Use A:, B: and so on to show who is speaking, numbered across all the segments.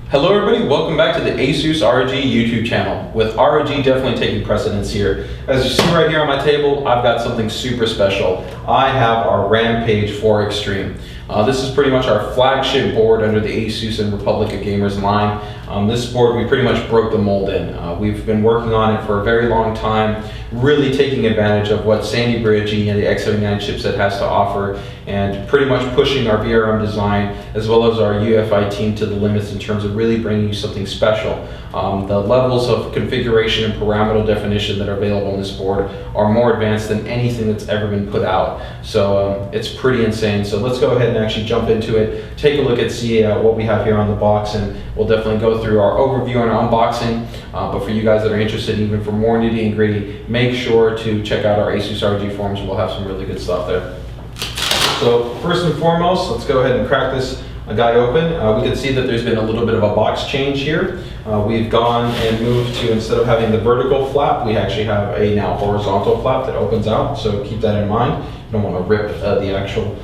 A: Hello everybody, welcome back to the ASUS ROG YouTube channel, with ROG definitely taking precedence here. As you see right here on my table, I've got something super special. I have our Rampage IV Extreme. This is pretty much our flagship board under the ASUS and Republic of Gamers line. This board we pretty much broke the mold in. We've been working on it for a very long time, really taking advantage of what Sli Bridge and the X79 chipset has to offer, and pretty much pushing our VRM design as well as our UEFI team to the limits in terms of really bringing you something special. The levels of configuration and parameter definition that are available on this board are more advanced than anything that's ever been put out. So it's pretty insane. So let's go ahead and actually jump into it, take a look at what we have here on the box, and we'll definitely go through our overview and our unboxing. But for you guys that are interested even for more nitty and gritty, make sure to check out our ASUS ROG forums. We'll have some really good stuff there. So first and foremost, let's go ahead and crack this guy open. We can see that there's been a little bit of a box change here. We've gone and moved to, instead of having the vertical flap, we actually have a now horizontal flap that opens out, so keep that in mind. You don't want to rip the actual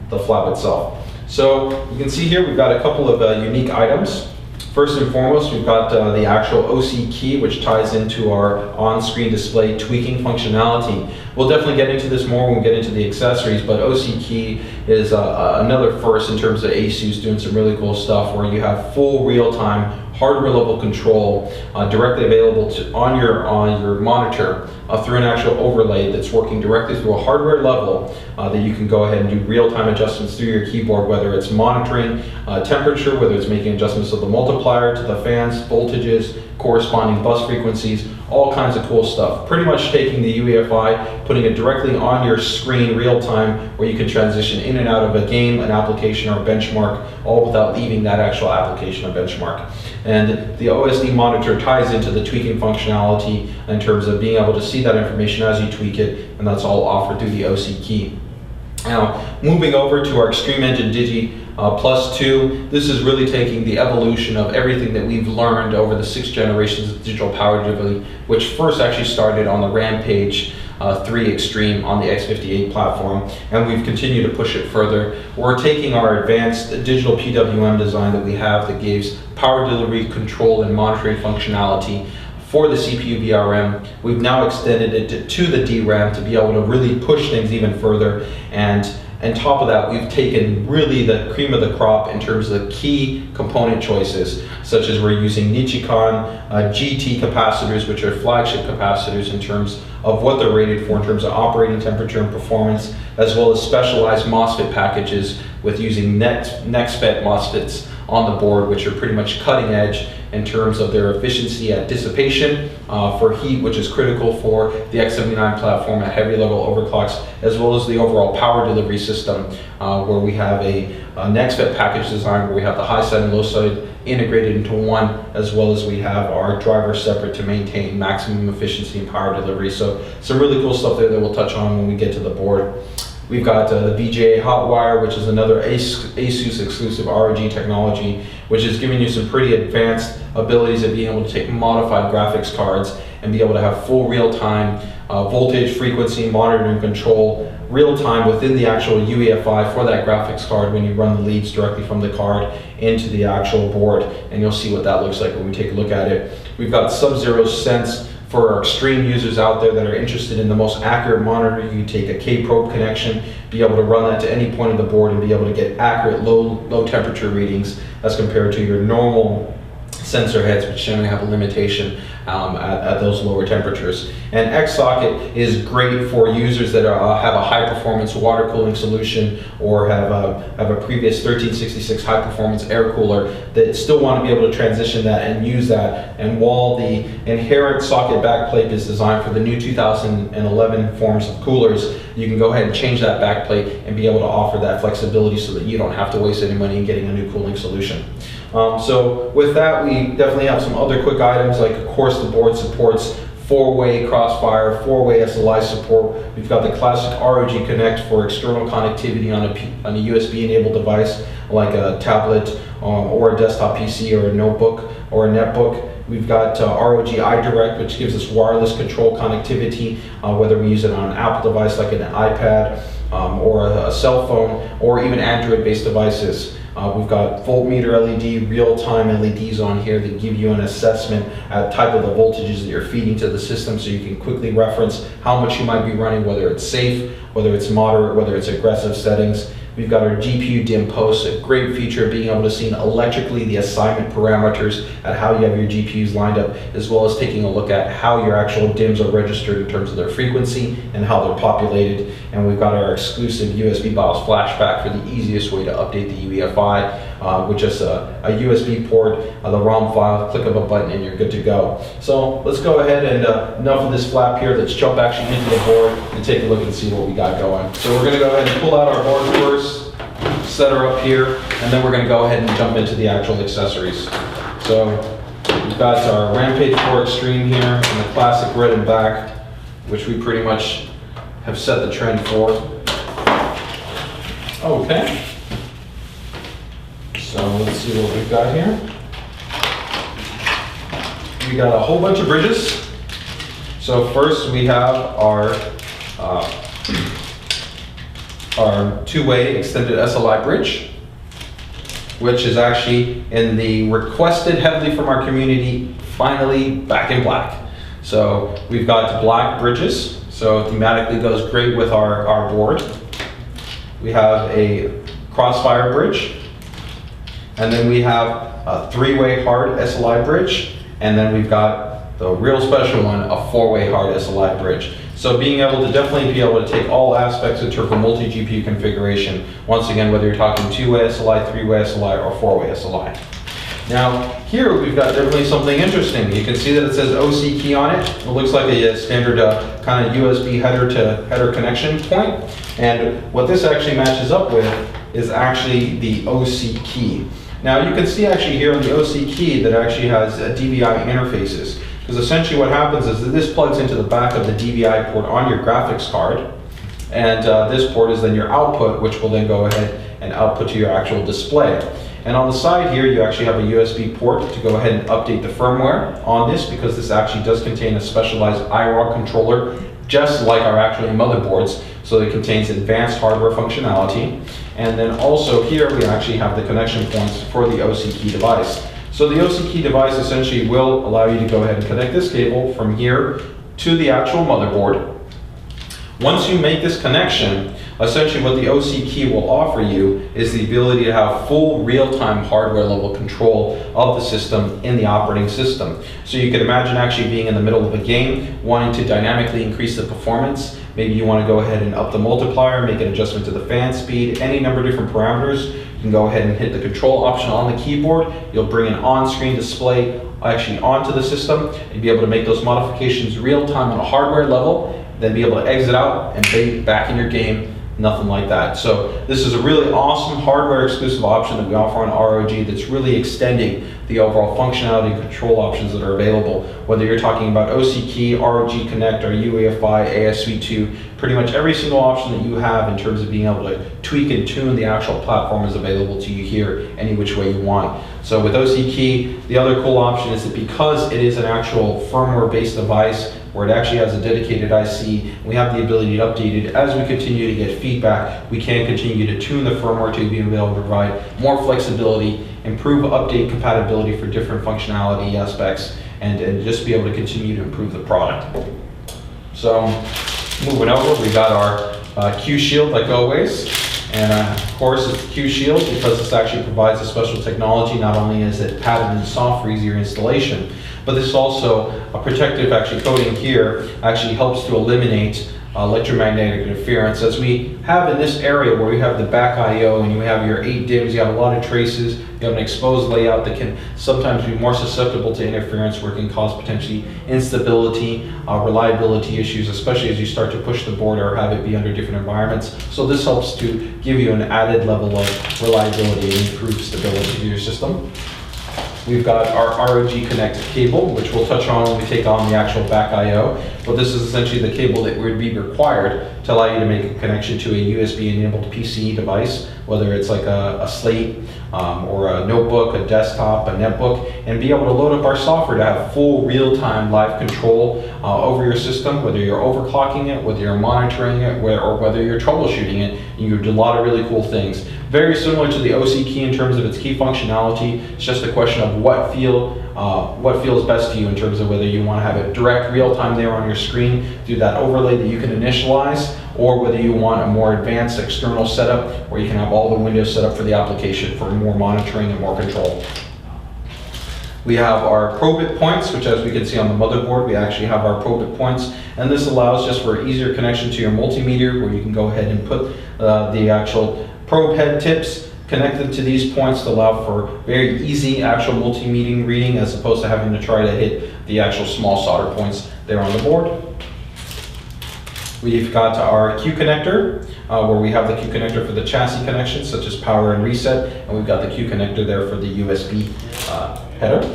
A: the flap itself. So you can see here we've got a couple of unique items. First and foremost, we've got the actual OC key, which ties into our on-screen display tweaking functionality. We'll definitely get into this more when we get into the accessories, but OC key is another first in terms of ASUS doing some really cool stuff where you have full real-time hardware level control directly available on your monitor through an actual overlay that's working directly through a hardware level that you can go ahead and do real-time adjustments through your keyboard, whether it's monitoring temperature, whether it's making adjustments to the multiplier, to the fans, voltages, corresponding bus frequencies, all kinds of cool stuff. Pretty much taking the UEFI, putting it directly on your screen real time, where you can transition in and out of a game, an application, or a benchmark, all without leaving that actual application or benchmark. And the OSD monitor ties into the tweaking functionality in terms of being able to see that information as you tweak it, and that's all offered through the OC key. Now, moving over to our Extreme Engine Digi Plus 2, this is really taking the evolution of everything that we've learned over the 6 generations of digital power delivery, which first actually started on the Rampage III Extreme on the X58 platform, and we've continued to push it further. We're taking our advanced digital PWM design that we have that gives power delivery, control, and monitoring functionality for the CPU VRM. We've now extended it to the DRAM to be able to really push things even further, and on top of that, we've taken really the cream of the crop in terms of the key component choices, such as we're using Nichicon GT capacitors, which are flagship capacitors in terms of what they're rated for in terms of operating temperature and performance, as well as specialized MOSFET packages with using NextFET MOSFETs on the board, which are pretty much cutting edge in terms of their efficiency at dissipation for heat, which is critical for the X79 platform at heavy level overclocks, as well as the overall power delivery system, where we have a NextFET package design where we have the high side and low side integrated into one, as well as we have our driver separate to maintain maximum efficiency and power delivery. So some really cool stuff there that we'll touch on when we get to the board. We've got the VGA Hotwire, which is another ASUS exclusive ROG technology, which is giving you some pretty advanced abilities of being able to take modified graphics cards and be able to have full real-time voltage, frequency, monitoring control, real-time within the actual UEFI for that graphics card when you run the leads directly from the card into the actual board, and you'll see what that looks like when we take a look at it. We've got Subzero Sense for our extreme users out there that are interested in the most accurate monitor. You can take a K-probe connection, be able to run that to any point of the board and be able to get accurate low temperature readings as compared to your normal sensor heads, which generally have a limitation at those lower temperatures. And X-Socket is great for users that have a high performance water cooling solution, or have a previous 1366 high performance air cooler that still want to be able to transition that and use that. And while the inherent socket backplate is designed for the new 2011 forms of coolers, you can go ahead and change that backplate and be able to offer that flexibility so that you don't have to waste any money in getting a new cooling solution. So with that, we definitely have some other quick items, like of course the board supports 4-way crossfire, 4-way SLI support. We've got the classic ROG Connect for external connectivity on a USB enabled device like a tablet or a desktop PC or a notebook or a netbook. We've got ROG iDirect, which gives us wireless control connectivity, whether we use it on an Apple device like an iPad or a cell phone, or even Android based devices. We've got voltmeter LED, real-time LEDs on here that give you an assessment at type of the voltages that you're feeding to the system, so you can quickly reference how much you might be running, whether it's safe, whether it's moderate, whether it's aggressive settings. We've got our GPU dim post, a great feature of being able to see electrically the assignment parameters at how you have your GPUs lined up, as well as taking a look at how your actual DIMMs are registered in terms of their frequency and how they're populated. And we've got our exclusive USB BIOS flashback for the easiest way to update the UEFI, with just a USB port, the ROM file, click of a button, and you're good to go. So let's go ahead and enough of this flap here. Let's jump actually into the board and take a look and see what we got going. So we're going to go ahead and pull out our board first, set her up here, and then we're going to go ahead and jump into the actual accessories. So we've got our Rampage IV Extreme here in the classic red and black, which we pretty much have set the trend for. Okay. So let's see what we've got here. We got a whole bunch of bridges. So first we have our two-way extended SLI bridge, which is actually in the requested heavily from our community, finally back in black. So we've got black bridges, so thematically goes great with our board. We have a crossfire bridge, and then we have a three-way hard SLI bridge, and then we've got the real special one, a four-way hard SLI bridge. So being able to definitely be able to take all aspects in terms of multi-GPU configuration, once again, whether you're talking two-way SLI, three-way SLI, or four-way SLI. Now, here we've got definitely something interesting. You can see that it says OC key on it. It looks like a standard kind of USB header to header connection point. And what this actually matches up with is actually the OC key. Now, you can see actually here on the OC key that it actually has DVI interfaces. Because essentially what happens is that this plugs into the back of the DVI port on your graphics card, and this port is then your output, which will then go ahead and output to your actual display. And on the side here, you actually have a USB port to go ahead and update the firmware on this, because this actually does contain a specialized iRog controller, just like our actual motherboards, so it contains advanced hardware functionality. And then also here, we actually have the connection points for the OC key device. So the OC key device essentially will allow you to go ahead and connect this cable from here to the actual motherboard. Once you make this connection, essentially what the OC key will offer you is the ability to have full real-time hardware level control of the system in the operating system. So you can imagine actually being in the middle of a game, wanting to dynamically increase the performance. Maybe you want to go ahead and up the multiplier, make an adjustment to the fan speed, any number of different parameters. You can go ahead and hit the control option on the keyboard. You'll bring an on-screen display actually onto the system and be able to make those modifications real-time on a hardware level, then be able to exit out and be back in your game. Nothing like that. So this is a really awesome hardware exclusive option that we offer on ROG that's really extending the overall functionality and control options that are available. Whether you're talking about OC key, ROG Connect, or UEFI, ASUS2, pretty much every single option that you have in terms of being able to tweak and tune the actual platform is available to you here any which way you want. So with OC key, the other cool option is that because it is an actual firmware based device, where it actually has a dedicated IC, we have the ability to update it as we continue to get feedback. We can continue to tune the firmware to be able to provide more flexibility, improve update compatibility for different functionality aspects, and just be able to continue to improve the product. So moving over, we got our Q Shield like always. And of course it's Q Shield because this actually provides a special technology. Not only is it padded and soft for easier installation, but this also, a protective actually coating here actually helps to eliminate electromagnetic interference. As we have in this area where we have the back I/O and you have your 8 DIMMs, you have a lot of traces, you have an exposed layout that can sometimes be more susceptible to interference, where it can cause potentially instability, reliability issues, especially as you start to push the board or have it be under different environments. So this helps to give you an added level of reliability and improved stability to your system. We've got our ROG Connected Cable, which we'll touch on when we take on the actual back I/O. But this is essentially the cable that would be required to allow you to make a connection to a USB-enabled PCE device, whether it's like a slate or a notebook, a desktop, a netbook, and be able to load up our software to have full real-time live control over your system, whether you're overclocking it, whether you're monitoring it, or whether you're troubleshooting it. You can do a lot of really cool things. Very similar to the OC key in terms of its key functionality. It's just a question of what feels best to you in terms of whether you want to have it direct real-time there on your screen through that overlay that you can initialize, or whether you want a more advanced external setup where you can have all the windows set up for the application for more monitoring and more control. We have our Probit Points, which as we can see on the motherboard, we actually have our Probit Points, and this allows just for easier connection to your multimeter, where you can go ahead and put the actual probe head tips connected to these points to allow for very easy actual multimeter reading, as opposed to having to try to hit the actual small solder points there on the board. We've got our Q connector, where we have the Q connector for the chassis connections, such as power and reset, and we've got the Q connector there for the USB header.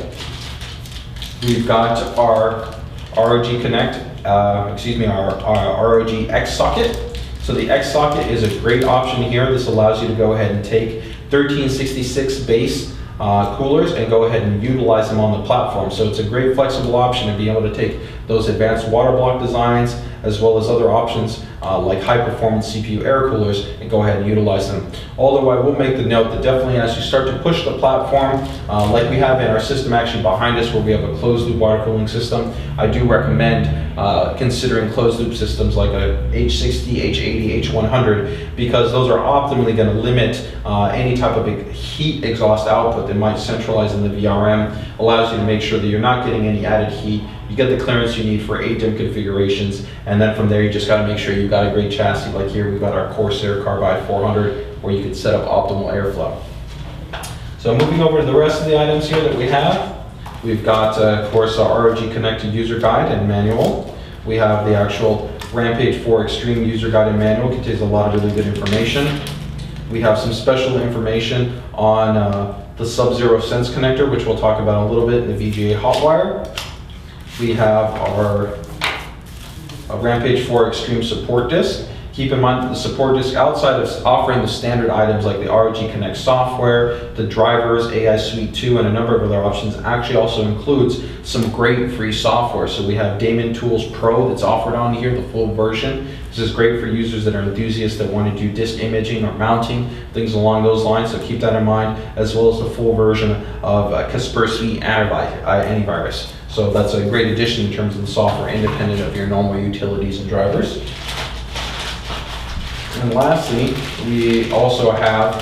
A: We've got our ROG Connect, our ROG X socket. So the X socket is a great option here. This allows you to go ahead and take 1366 base coolers and go ahead and utilize them on the platform. So it's a great flexible option to be able to take those advanced water block designs as well as other options like high performance CPU air coolers and go ahead and utilize them. Although I will make the note that definitely as you start to push the platform, like we have in our system actually behind us where we have a closed loop water cooling system, I do recommend considering closed loop systems like a H60, H80, H100, because those are optimally going to limit any type of heat exhaust output that might centralize in the VRM, allows you to make sure that you're not getting any added heat. You get the clearance you need for 8 DIMM configurations, and then from there you just got to make sure you've got a great chassis. Like here we've got our Corsair Carbide 400 where you can set up optimal airflow. So moving over to the rest of the items here that we have, we've got of course our ROG Connected User Guide and Manual. We have the actual Rampage IV Extreme User Guide and Manual. It contains a lot of really good information. We have some special information on the Subzero Sense connector, which we'll talk about a little bit in the VGA Hotwire. We have our Rampage IV Extreme support disk. Keep in mind that the support disk, outside of offering the standard items like the ROG Connect software, the drivers, AI Suite 2, and a number of other options, actually also includes some great free software. So we have Daemon Tools Pro that's offered on here, the full version. This is great for users that are enthusiasts that want to do disk imaging or mounting, things along those lines, so keep that in mind, as well as the full version of Kaspersky Antivirus. So that's a great addition in terms of the software, independent of your normal utilities and drivers. And lastly, we also have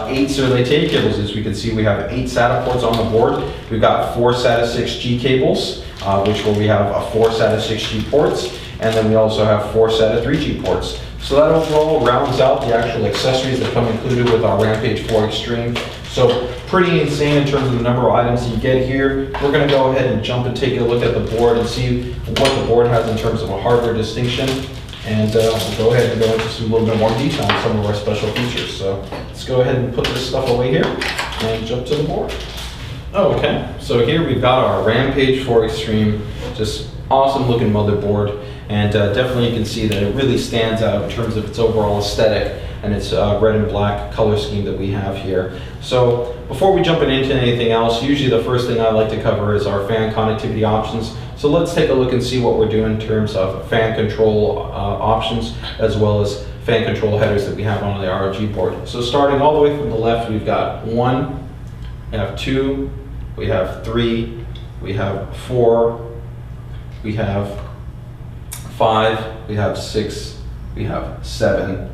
A: 8 Sli cables. As we can see, we have 8 SATA ports on the board. We've got 4 SATA 6G cables, where we have 4 SATA 6G ports, and then we also have 4 SATA 3G ports. So that overall rounds out the actual accessories that come included with our Rampage IV Extreme. So pretty insane in terms of the number of items that you get here. We're going to go ahead and jump and take a look at the board and see what the board has in terms of a hardware distinction. And we'll go ahead and go into a little bit more detail on some of our special features. So let's go ahead and put this stuff away here and jump to the board. Okay, so here we've got our Rampage IV Extreme, just awesome looking motherboard. And definitely you can see that it really stands out in terms of its overall aesthetic and its red and black color scheme that we have here. So before we jump into anything else, usually the first thing I like to cover is our fan connectivity options. So let's take a look and see what we're doing in terms of fan control options, as well as fan control headers that we have on the ROG board. So starting all the way from the left, we've got 1, we have 2, we have 3, we have 4, we have 5, we have 6, we have 7.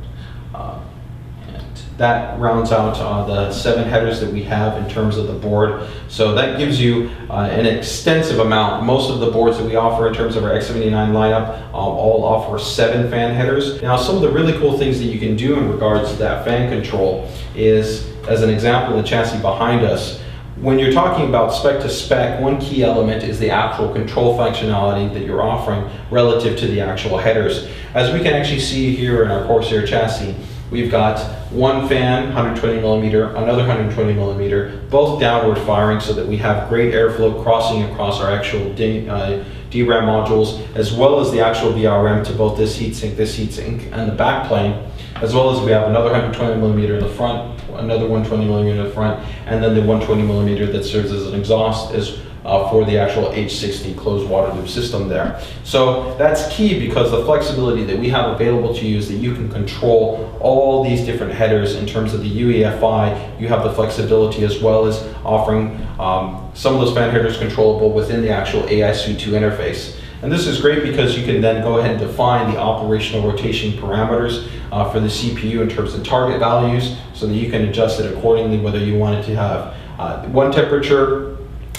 A: And that rounds out the 7 headers that we have in terms of the board. So that gives you an extensive amount. Most of the boards that we offer in terms of our X79 lineup all offer 7 fan headers. Now, some of the really cool things that you can do in regards to that fan control is, as an example, the chassis behind us. When you're talking about spec to spec, one key element is the actual control functionality that you're offering relative to the actual headers. As we can actually see here in our Corsair chassis, we've got one fan, 120 millimeter, another 120 millimeter, both downward firing so that we have great airflow crossing across our actual DRAM modules, as well as the actual VRM to both this heatsink, and the backplane, as well as we have another 120 millimeter in the front, another 120 millimeter in the front, and then the 120 millimeter that serves as an exhaust, as for the actual H60 closed water loop system there. So that's key, because the flexibility that we have available to you is that you can control all these different headers in terms of the UEFI. You have the flexibility as well as offering some of those fan headers controllable within the actual ASUS2 interface. And this is great because you can then go ahead and define the operational rotation parameters for the CPU in terms of target values, so that you can adjust it accordingly, whether you want it to have one temperature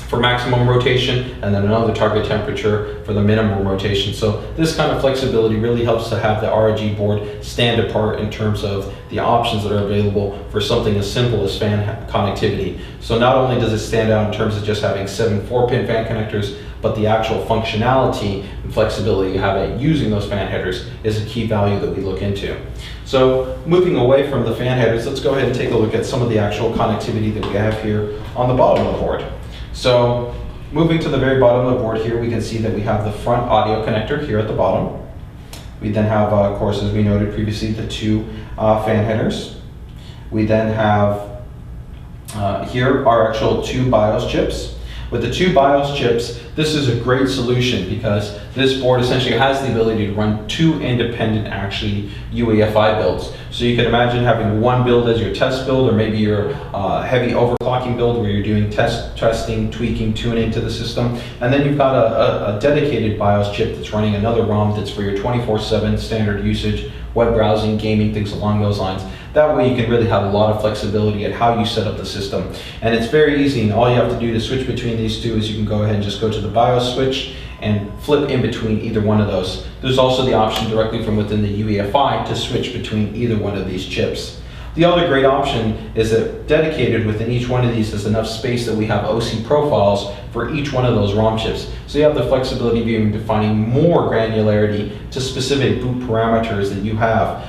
A: for maximum rotation and then another target temperature for the minimum rotation. So this kind of flexibility really helps to have the ROG board stand apart in terms of the options that are available for something as simple as fan connectivity. So not only does it stand out in terms of just having 7 4-pin fan connectors, but the actual functionality and flexibility you have at using those fan headers is a key value that we look into. So moving away from the fan headers, let's go ahead and take a look at some of the actual connectivity that we have here on the bottom of the board. So moving to the very bottom of the board here, we can see that we have the front audio connector here at the bottom. We then have, of course, as we noted previously, the 2 fan headers. We then have here our actual 2 BIOS chips. With the 2 BIOS chips, this is a great solution because this board essentially has the ability to run 2 independent actually UEFI builds. So you can imagine having one build as your test build, or maybe your heavy overclocking build where you're doing testing, tweaking, tuning to the system. And then you've got a dedicated BIOS chip that's running another ROM that's for your 24/7 standard usage, web browsing, gaming, things along those lines. That way you can really have a lot of flexibility at how you set up the system. And it's very easy, and all you have to do to switch between these 2 is you can go ahead and just go to the BIOS switch and flip in between either one of those. There's also the option directly from within the UEFI to switch between either one of these chips. The other great option is that dedicated within each one of these is enough space that we have OC profiles for each one of those ROM chips. So you have the flexibility of even defining more granularity to specific boot parameters that you have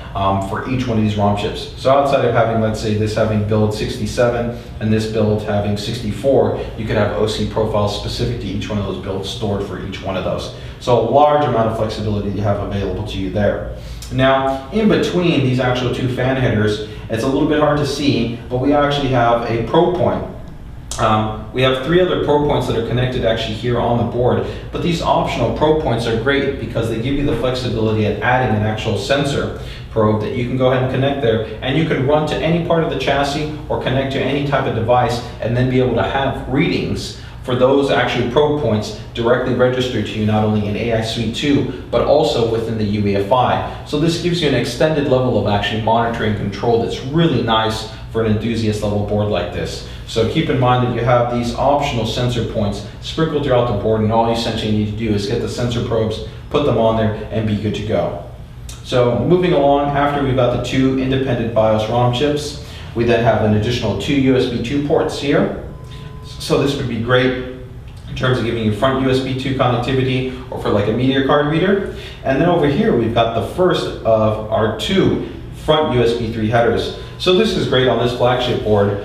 A: for each one of these ROM chips. So outside of having, let's say, this having build 67 and this build having 64, you could have OC profiles specific to each one of those builds stored for each one of those. So a large amount of flexibility you have available to you there. Now, in between these actual 2 fan headers, it's a little bit hard to see, but we actually have a probe point. We have 3 other probe points that are connected actually here on the board, but these optional probe points are great because they give you the flexibility at adding an actual sensor probe that you can go ahead and connect there, and you can run to any part of the chassis or connect to any type of device and then be able to have readings for those actually probe points directly registered to you, not only in ASUS2, but also within the UEFI. So this gives you an extended level of actually monitoring and control that's really nice for an enthusiast level board like this. So keep in mind that you have these optional sensor points sprinkled throughout the board, and all you essentially need to do is get the sensor probes, put them on there, and be good to go. So moving along, after we've got the 2 independent BIOS ROM chips, we then have an additional 2 USB2 ports here. So this would be great in terms of giving you front USB2 connectivity or for like a media card reader. And then over here, we've got the first of our 2 front USB 3 headers. So this is great on this flagship board,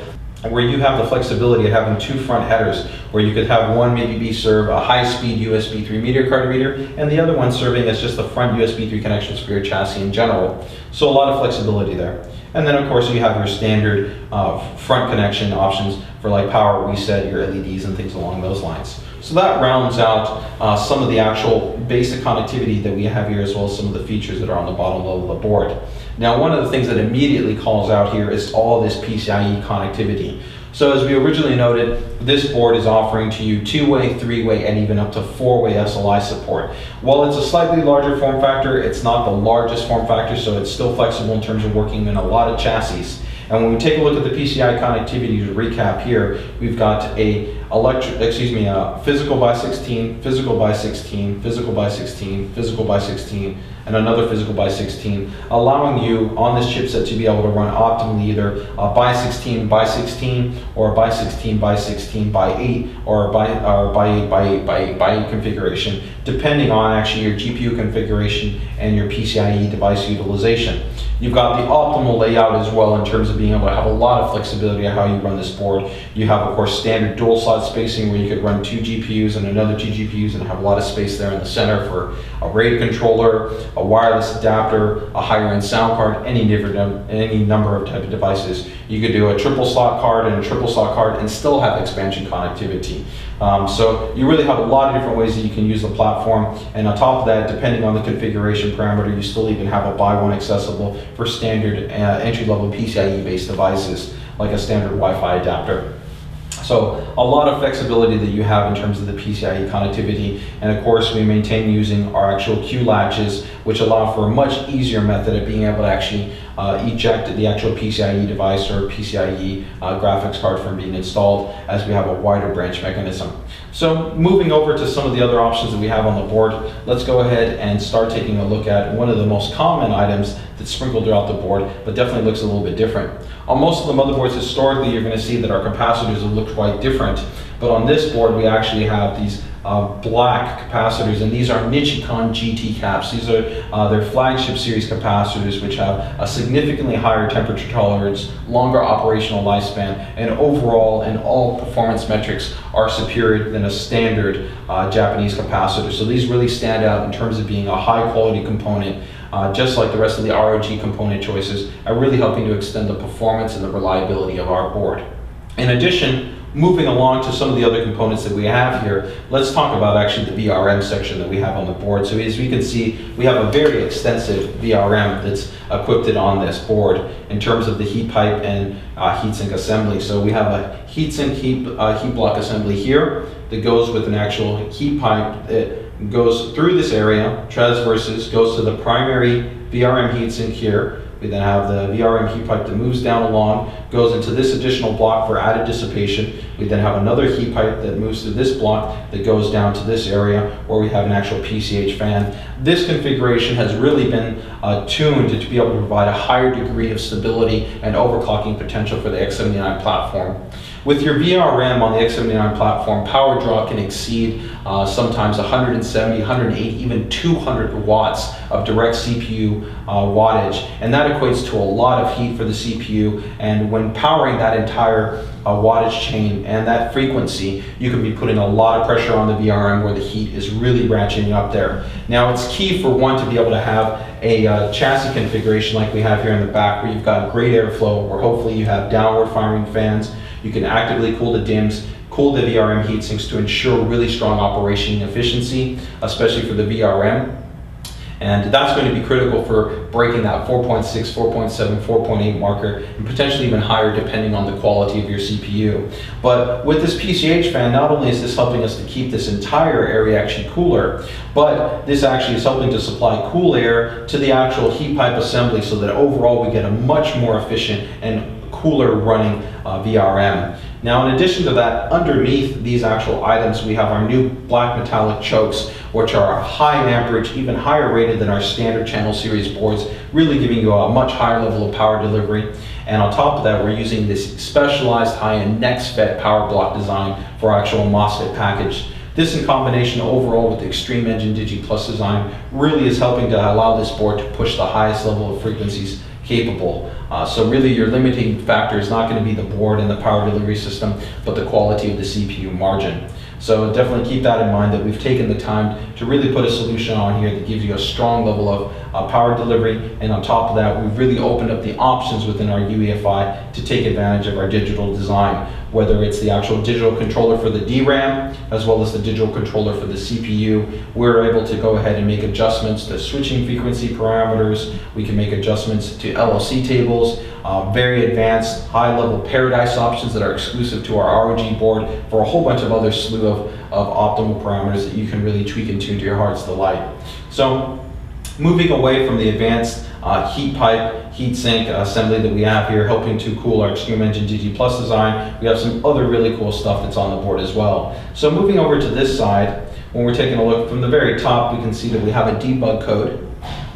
A: where you have the flexibility of having 2 front headers, where you could have one maybe serve a high-speed USB 3 media card reader, and the other one serving as just the front USB 3 connections for your chassis in general. So a lot of flexibility there. And then of course you have your standard front connection options for like power reset, your LEDs and things along those lines. So that rounds out some of the actual basic connectivity that we have here, as well as some of the features that are on the bottom level of the board. Now, one of the things that immediately calls out here is all this PCIe connectivity. So as we originally noted, this board is offering to you 2-way, 3-way, and even up to 4-way SLI support. While it's a slightly larger form factor, it's not the largest form factor, so it's still flexible in terms of working in a lot of chassis. And when we take a look at the PCI connectivity, to recap here, we've got a physical by 16, physical by 16, physical by 16, physical by 16, and another physical by 16, allowing you on this chipset to be able to run optimally either by 16 by 16, or by 16 by 16 by 8, or by 8 configuration, depending on actually your GPU configuration and your PCIe device utilization. You've got the optimal layout as well in terms of being able to have a lot of flexibility on how you run this board. You have, of course, standard dual slot slot spacing where you could run 2 GPUs and another 2 GPUs and have a lot of space there in the center for a RAID controller, a wireless adapter, a higher end sound card, any number of type of devices. You could do a triple slot card and a triple slot card and still have expansion connectivity. So you really have a lot of different ways that you can use the platform, and on top of that, depending on the configuration parameter, you still even have a buy one accessible for standard entry-level PCIe based devices like a standard Wi-Fi adapter. So a lot of flexibility that you have in terms of the PCIe connectivity, and of course we maintain using our actual Q latches, which allow for a much easier method of being able to actually eject the actual PCIe device or PCIe graphics card from being installed, as we have a wider branch mechanism. So moving over to some of the other options that we have on the board, let's go ahead and start taking a look at one of the most common items that's sprinkled throughout the board, but definitely looks a little bit different. On most of the motherboards historically, you're going to see that our capacitors have looked quite different, but on this board we actually have these black capacitors, and these are Nichicon GT caps. These are their flagship series capacitors, which have a significantly higher temperature tolerance, longer operational lifespan, and overall in all performance metrics are superior than a standard Japanese capacitor. So these really stand out in terms of being a high quality component, just like the rest of the ROG component choices, are really helping to extend the performance and the reliability of our board. In addition, moving along to some of the other components that we have here, let's talk about actually the VRM section that we have on the board. So as we can see, we have a very extensive VRM that's equipped on this board in terms of the heat pipe and heatsink assembly. So we have a heatsink heat block assembly here that goes with an actual heat pipe that goes through this area, transverses, goes to the primary VRM heatsink here. We then have the VRM heat pipe that moves down along, goes into this additional block for added dissipation. We then have another heat pipe that moves through this block that goes down to this area where we have an actual PCH fan. This configuration has really been tuned to be able to provide a higher degree of stability and overclocking potential for the X79 platform. With your VRM on the X79 platform, power draw can exceed sometimes 170, 180, even 200 watts of direct CPU wattage, and that equates to a lot of heat for the CPU. And when powering that entire wattage chain and that frequency, you can be putting a lot of pressure on the VRM where the heat is really ratcheting up there. Now it's key for one to be able to have a chassis configuration like we have here in the back, where you've got great airflow, where hopefully you have downward firing fans. You can actively cool the DIMMs, cool the VRM heatsinks to ensure really strong operation efficiency, especially for the VRM. And that's going to be critical for breaking that 4.6, 4.7, 4.8 marker, and potentially even higher depending on the quality of your CPU. But with this PCH fan, not only is this helping us to keep this entire area actually cooler, but this actually is helping to supply cool air to the actual heat pipe assembly, so that overall we get a much more efficient and cooler running VRM. Now, in addition to that, underneath these actual items, we have our new black metallic chokes, which are high amperage, even higher rated than our standard channel series boards, really giving you a much higher level of power delivery. And on top of that, we're using this specialized high-end NextFET power block design for our actual MOSFET package. This, in combination overall with the Extreme Engine Digi Plus design, really is helping to allow this board to push the highest level of frequencies capable. So really your limiting factor is not going to be the board and the power delivery system, but the quality of the CPU margin. So definitely keep that in mind, that we've taken the time to really put a solution on here that gives you a strong level of power delivery, and on top of that, we've really opened up the options within our UEFI to take advantage of our digital design, whether it's the actual digital controller for the DRAM as well as the digital controller for the CPU. We're able to go ahead and make adjustments to switching frequency parameters. We can make adjustments to LLC tables, very advanced high-level Paradise options that are exclusive to our ROG board, for a whole bunch of other slew of optimal parameters that you can really tweak and tune to your heart's delight. So moving away from the advanced heat pipe, heat sink assembly that we have here, helping to cool our Extreme Engine Digi Plus design, we have some other really cool stuff that's on the board as well. So moving over to this side, when we're taking a look from the very top, we can see that we have a debug code.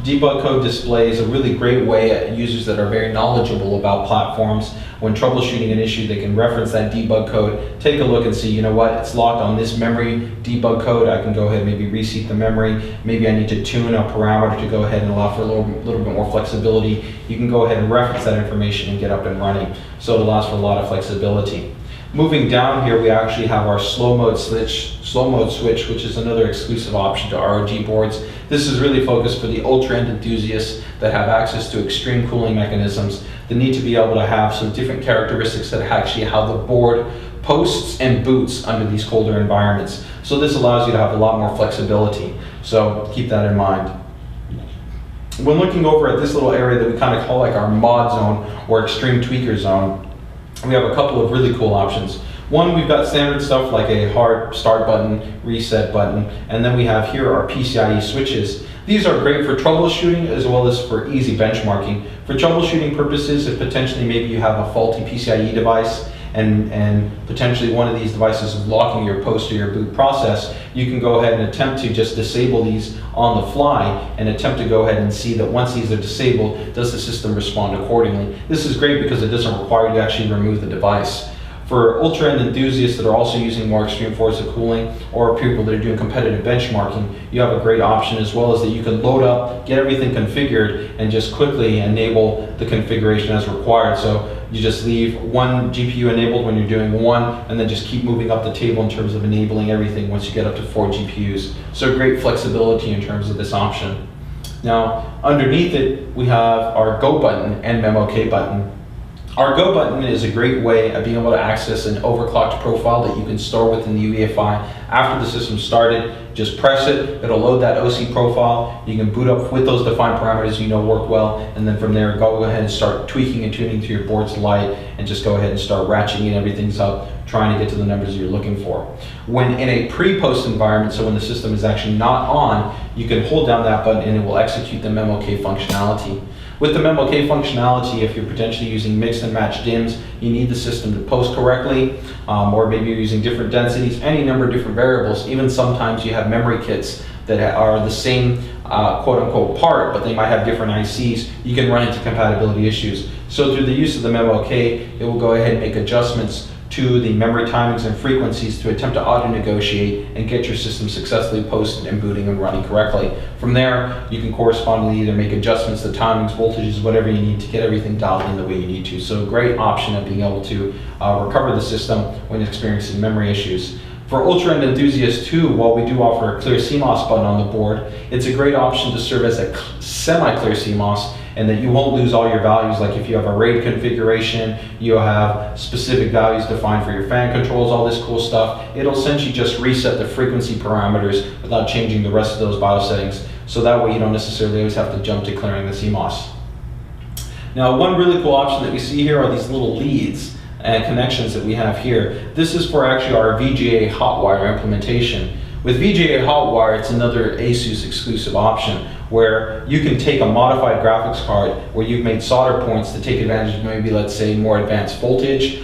A: Debug code display is a really great way users that are very knowledgeable about platforms, when troubleshooting an issue, they can reference that debug code, take a look and see, you know what, it's locked on this memory debug code. I can go ahead and maybe reseat the memory. Maybe I need to tune a parameter to go ahead and allow for a little bit more flexibility. You can go ahead and reference that information and get up and running. So it allows for a lot of flexibility. Moving down here, we actually have our slow mode switch, which is another exclusive option to ROG boards. This is really focused for the ultra-end enthusiasts that have access to extreme cooling mechanisms, that need to be able to have some different characteristics that actually how the board posts and boots under these colder environments. So this allows you to have a lot more flexibility. So keep that in mind. When looking over at this little area that we kind of call like our mod zone or extreme tweaker zone, we have a couple of really cool options. One, we've got standard stuff like a hard start button, reset button, and then we have here our Pcie switches. These are great for troubleshooting as well as for easy benchmarking. For troubleshooting purposes, if potentially maybe you have a faulty PCIe device and potentially one of these devices is locking your post or your boot process, you can go ahead and attempt to just disable these on the fly and attempt to go ahead and see that once these are disabled, does the system respond accordingly. This is great because it doesn't require you to actually remove the device. For ultra-end enthusiasts that are also using more extreme forms of cooling, or people that are doing competitive benchmarking, you have a great option as well, as that you can load up, get everything configured, and just quickly enable the configuration as required. So you just leave one GPU enabled when you're doing one, and then just keep moving up the table in terms of enabling everything once you get up to 4 GPUs. So great flexibility in terms of this option. Now, underneath it, we have our Go button and MemoK button. Our Go button is a great way of being able to access an overclocked profile that you can store within the UEFI. After the system started, just press it, it'll load that OC profile. You can boot up with those defined parameters you know work well, and then from there, go ahead and start tweaking and tuning to your board's light, and just go ahead and start ratcheting everything's up, trying to get to the numbers you're looking for. When in a pre-post environment, so when the system is actually not on, you can hold down that button and it will execute the MemoK functionality. With the MemoK functionality, if you're potentially using mix and match DIMMs, you need the system to post correctly, or maybe you're using different densities, any number of different variables. Even sometimes you have memory kits that are the same quote-unquote part, but they might have different ICs. You can run into compatibility issues. So through the use of the MemoK, it will go ahead and make adjustments to the memory timings and frequencies to attempt to auto-negotiate and get your system successfully posted and booting and running correctly. From there, you can correspondingly either make adjustments to timings, voltages, whatever you need to get everything dialed in the way you need to. So a great option of being able to recover the system when experiencing memory issues. For ultra-end enthusiasts too, while we do offer a clear CMOS button on the board, it's a great option to serve as a semi-clear CMOS, and that you won't lose all your values. Like if you have a RAID configuration, you have specific values defined for your fan controls, all this cool stuff, it'll essentially just reset the frequency parameters without changing the rest of those BIOS settings. So that way you don't necessarily always have to jump to clearing the CMOS. Now, one really cool option that we see here are these little leads and connections that we have here. This is for actually our VGA Hotwire implementation. With VGA Hotwire, it's another ASUS exclusive option where you can take a modified graphics card where you've made solder points to take advantage of maybe, let's say, more advanced voltage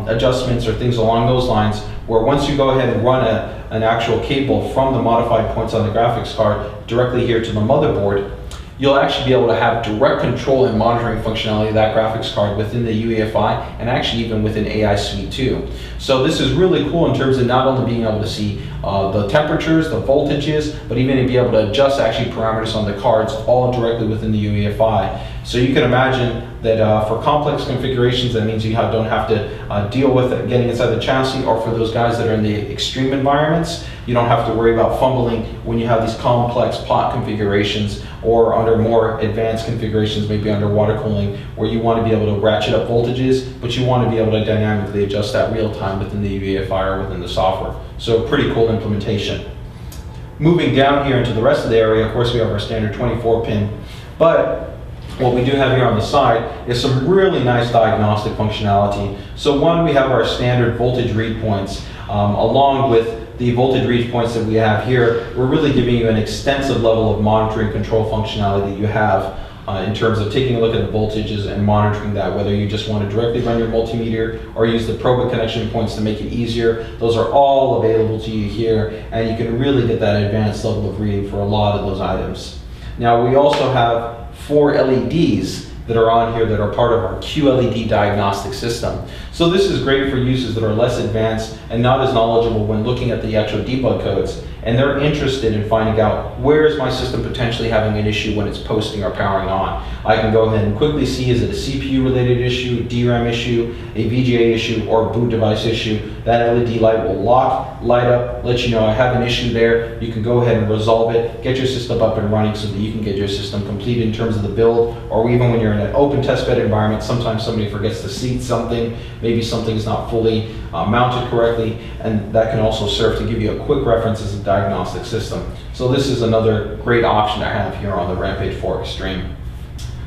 A: adjustments or things along those lines, where once you go ahead and run an actual cable from the modified points on the graphics card directly here to the motherboard, you'll actually be able to have direct control and monitoring functionality of that graphics card within the UEFI, and actually even within AI Suite 2. So this is really cool in terms of not only being able to see the temperatures, the voltages, but even to be able to adjust actually parameters on the cards all directly within the UEFI. So you can imagine that for complex configurations, that means you don't have to deal with it getting inside the chassis, or for those guys that are in the extreme environments, you don't have to worry about fumbling when you have these complex pot configurations, or under more advanced configurations, maybe under water cooling, where you want to be able to ratchet up voltages, but you want to be able to dynamically adjust that real time within the UEFI or within the software. So pretty cool implementation. Moving down here into the rest of the area, of course we have our standard 24 pin, but what we do have here on the side is some really nice diagnostic functionality. So one, we have our standard voltage read points, along with the voltage read points that we have here. We're really giving you an extensive level of monitoring control functionality that you have in terms of taking a look at the voltages and monitoring that, whether you just want to directly run your multimeter or use the Probit connection points to make it easier. Those are all available to you here, and you can really get that advanced level of reading for a lot of those items. Now, we also have 4 LEDs that are on here that are part of our QLED diagnostic system. So this is great for users that are less advanced and not as knowledgeable when looking at the actual debug codes. and they're interested in finding out where is my system potentially having an issue when it's posting or powering on. I can go ahead and quickly see, is it a CPU related issue, DRAM issue, a VGA issue, or boot device issue. That LED light will light up, let you know I have an issue there. You can go ahead and resolve it, get your system up and running so that you can get your system complete in terms of the build, or even when you're in an open testbed environment, sometimes somebody forgets to seat something, maybe something's not fully mounted correctly, and that can also serve to give you a quick reference as a diagnostic system. So this is another great option I have here on the Rampage IV Extreme.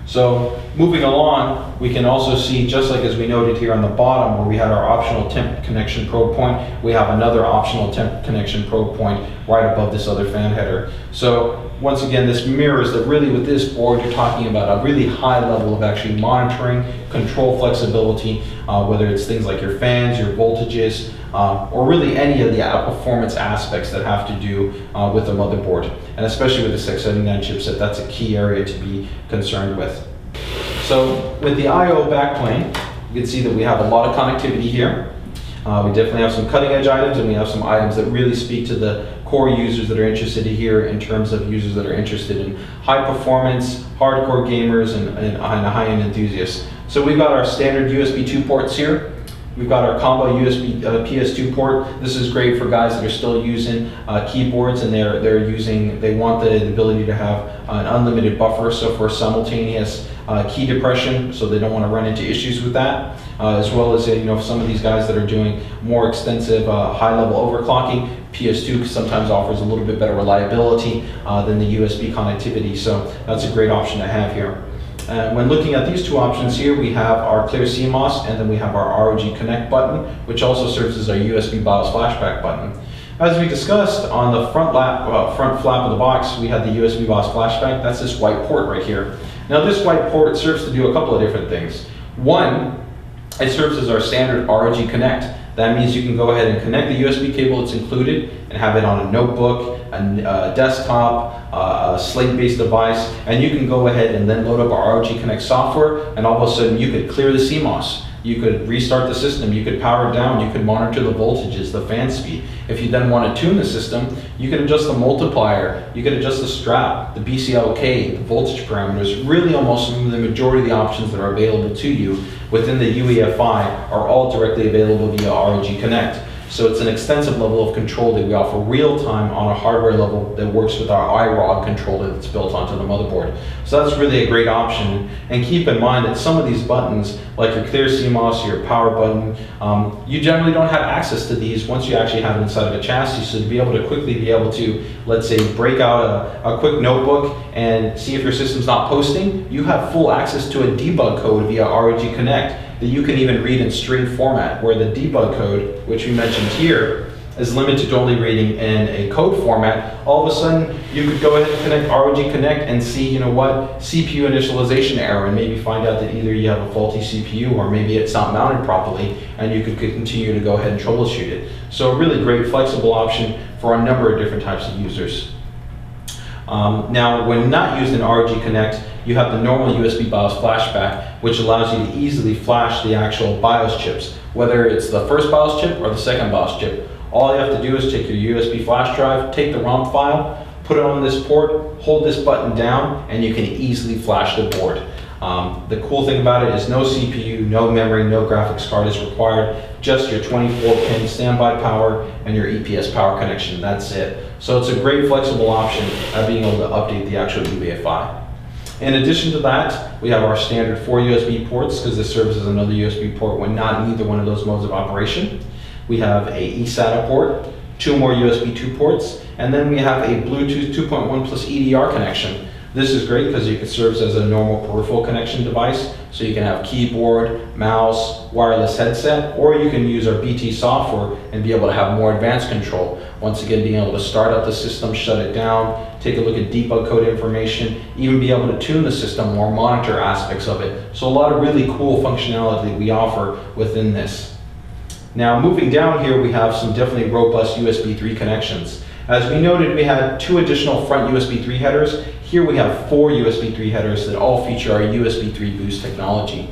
A: So moving along, we can also see, just like as we noted here on the bottom where we had our optional temp connection probe point, we have another optional temp connection probe point right above this other fan header. So once again, this mirrors that really with this board, you're talking about a really high level of actually monitoring, control flexibility, whether it's things like your fans, your voltages, or really any of the performance aspects that have to do with the motherboard. And especially with the 679 chipset, that's a key area to be concerned with. So with the I/O backplane, you can see that we have a lot of connectivity here. We definitely have some cutting edge items, and we have some items that really speak to the core users that are interested here in terms of users that are interested in high performance, hardcore gamers, and high-end enthusiasts. So we've got our standard USB2 ports here. We've got our combo USB PS2 port. This is great for guys that are still using keyboards and they want the ability to have an unlimited buffer, so for simultaneous key depression, so they don't want to run into issues with that, as well as some of these guys that are doing more extensive high-level overclocking. PS2 sometimes offers a little bit better reliability than the USB connectivity, so that's a great option to have here. When looking at these two options here, we have our clear Cmos, and then we have our ROG Connect button, which also serves as our USB BIOS flashback button. As we discussed on the front flap of the box, we had the USB BIOS flashback. That's this white port right here. Now this white port serves to do a couple of different things. One, it serves as our standard ROG Connect. That means you can go ahead and connect the USB cable that's included and have it on a notebook, a desktop, a slate-based device, and you can go ahead and then load up our ROG Connect software, and all of a sudden you could clear the Cmos. You could restart the system, you could power it down, you could monitor the voltages, the fan speed. If you then want to tune the system, you can adjust the multiplier, you can adjust the strap, the BCLK, the voltage parameters. Really almost the majority of the options that are available to you within the UEFI are all directly available via ROG Connect. So it's an extensive level of control that we offer real time on a hardware level that works with our iROG controller that's built onto the motherboard. So that's really a great option. And keep in mind that some of these buttons, like your clear Cmos, your power button, you generally don't have access to these once you actually have it inside of a chassis. So to be able to quickly let's say, break out a quick notebook and see if your system's not posting, you have full access to a debug code via ROG Connect that you can even read in string format, where the debug code, which we mentioned here, is limited to only reading in a code format. All of a sudden, you could go ahead and connect ROG Connect and see, CPU initialization error, and maybe find out that either you have a faulty CPU or maybe it's not mounted properly, and you could continue to go ahead and troubleshoot it. So a really great flexible option for a number of different types of users. Now, when not used in ROG Connect, you have the normal USB BIOS flashback, which allows you to easily flash the actual BIOS chips, whether it's the first BIOS chip or the second BIOS chip. All you have to do is take your USB flash drive, take the ROM file, put it on this port, hold this button down, and you can easily flash the board. The cool thing about it is no CPU, no memory, no graphics card is required, just your 24-pin standby power and your EPS power connection, that's it. So it's a great flexible option at being able to update the actual UEFI. In addition to that, we have our standard 4 USB ports, because this serves as another USB port when not in either one of those modes of operation. We have a Sata port, 2 more USB2 ports, and then we have a Bluetooth 2.1 plus EDR connection. This is great because it serves as a normal peripheral connection device, so you can have keyboard, mouse, wireless headset, or you can use our BT software and be able to have more advanced control. Once again, being able to start up the system, shut it down, take a look at debug code information, even be able to tune the system or monitor aspects of it. So a lot of really cool functionality we offer within this. Now moving down here, we have some definitely robust USB 3 connections. As we noted, we had 2 additional front USB 3 headers. Here we have 4 USB 3 headers that all feature our USB 3 boost technology.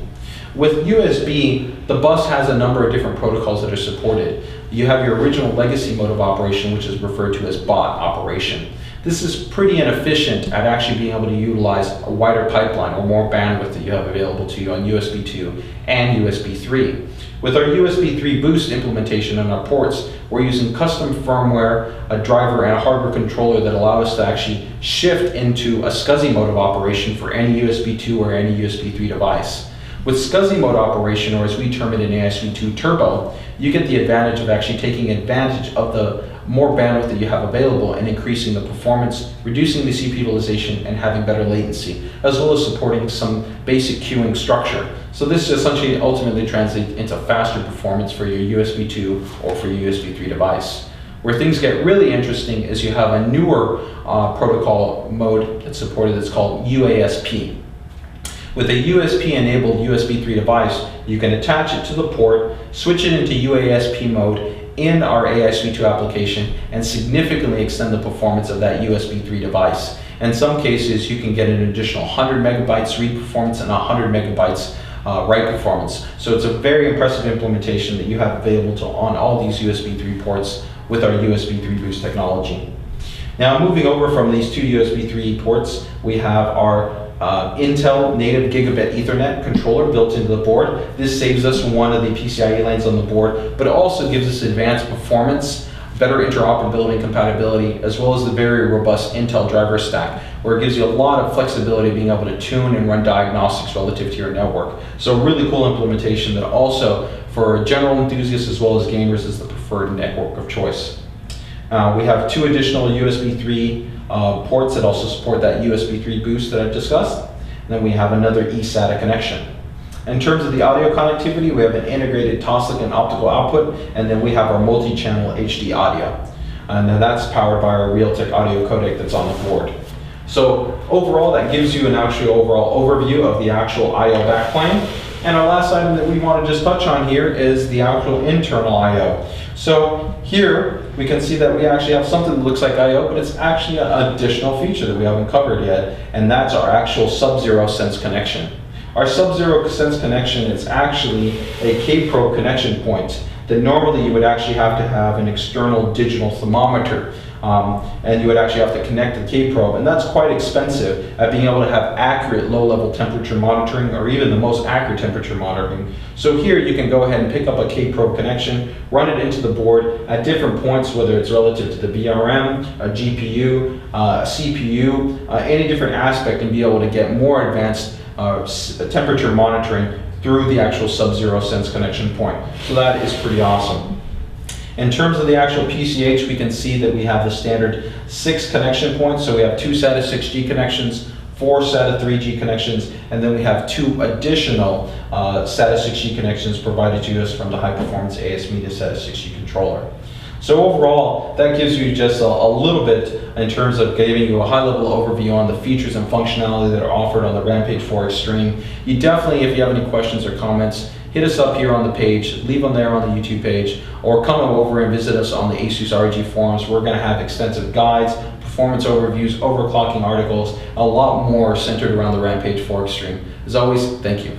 A: With USB, the bus has a number of different protocols that are supported. You have your original legacy mode of operation, which is referred to as bot operation. This is pretty inefficient at actually being able to utilize a wider pipeline or more bandwidth that you have available to you on USB 2 and USB 3. With our USB 3 boost implementation on our ports, we're using custom firmware, a driver, and a hardware controller that allow us to actually shift into a SCSI mode of operation for any USB 2 or any USB 3 device. With SCSI mode operation, or as we term it in ASUS2 Turbo, you get the advantage of actually taking advantage of the more bandwidth that you have available and increasing the performance, reducing the CPU utilization, and having better latency, as well as supporting some basic queuing structure. So this essentially ultimately translates into faster performance for your USB 2 or for your USB 3 device. Where things get really interesting is you have a newer protocol mode that's supported that's called UASP. With a USB-enabled USB 3 device, you can attach it to the port, switch it into UASP mode in our ASUS2 application, and significantly extend the performance of that USB 3 device. In some cases, you can get an additional 100 megabytes read performance and 100 megabytes write performance. So it's a very impressive implementation that you have available on all these USB 3 ports with our USB 3 boost technology. Now, moving over from these two USB 3 ports, we have our Intel native Gigabit Ethernet controller built into the board. This saves us one of the PCIe lanes on the board, but it also gives us advanced performance, better interoperability and compatibility, as well as the very robust Intel driver stack, where it gives you a lot of flexibility being able to tune and run diagnostics relative to your network. So a really cool implementation that also, for general enthusiasts as well as gamers, is the preferred network of choice. We have two additional USB 3 ports that also support that USB 3 boost that I've discussed. And then we have another eSATA connection. In terms of the audio connectivity, we have an integrated TOSLIC and optical output, and then we have our multi-channel HD audio. And then that's powered by our Realtek audio codec that's on the board. So overall, that gives you an actual overall overview of the actual I/O backplane. And our last item that we want to just touch on here is the actual internal I/O. So here we can see that we actually have something that looks like I/O, but it's actually an additional feature that we haven't covered yet, and that's our actual Subzero Sense connection. Our Subzero Sense connection is actually a K-probe connection point that normally you would actually have to have an external digital thermometer, and you would actually have to connect the K-probe, and that's quite expensive at being able to have accurate low-level temperature monitoring or even the most accurate temperature monitoring. So here you can go ahead and pick up a K-probe connection, run it into the board at different points, whether it's relative to the VRM, a GPU, a CPU, any different aspect, and be able to get more advanced temperature monitoring through the actual Subzero Sense connection point. So that is pretty awesome. In terms of the actual PCH, we can see that we have the standard 6 connection points. So we have 2 SATA 6G connections, 4 SATA 3G connections, and then we have 2 additional SATA 6G connections provided to us from the high performance ASMedia SATA 6G controller. So overall, that gives you just a little bit in terms of giving you a high-level overview on the features and functionality that are offered on the Rampage IV Extreme. You definitely, if you have any questions or comments, hit us up here on the page, leave them there on the YouTube page, or come over and visit us on the ASUS RG forums. We're going to have extensive guides, performance overviews, overclocking articles, a lot more centered around the Rampage IV Extreme. As always, thank you.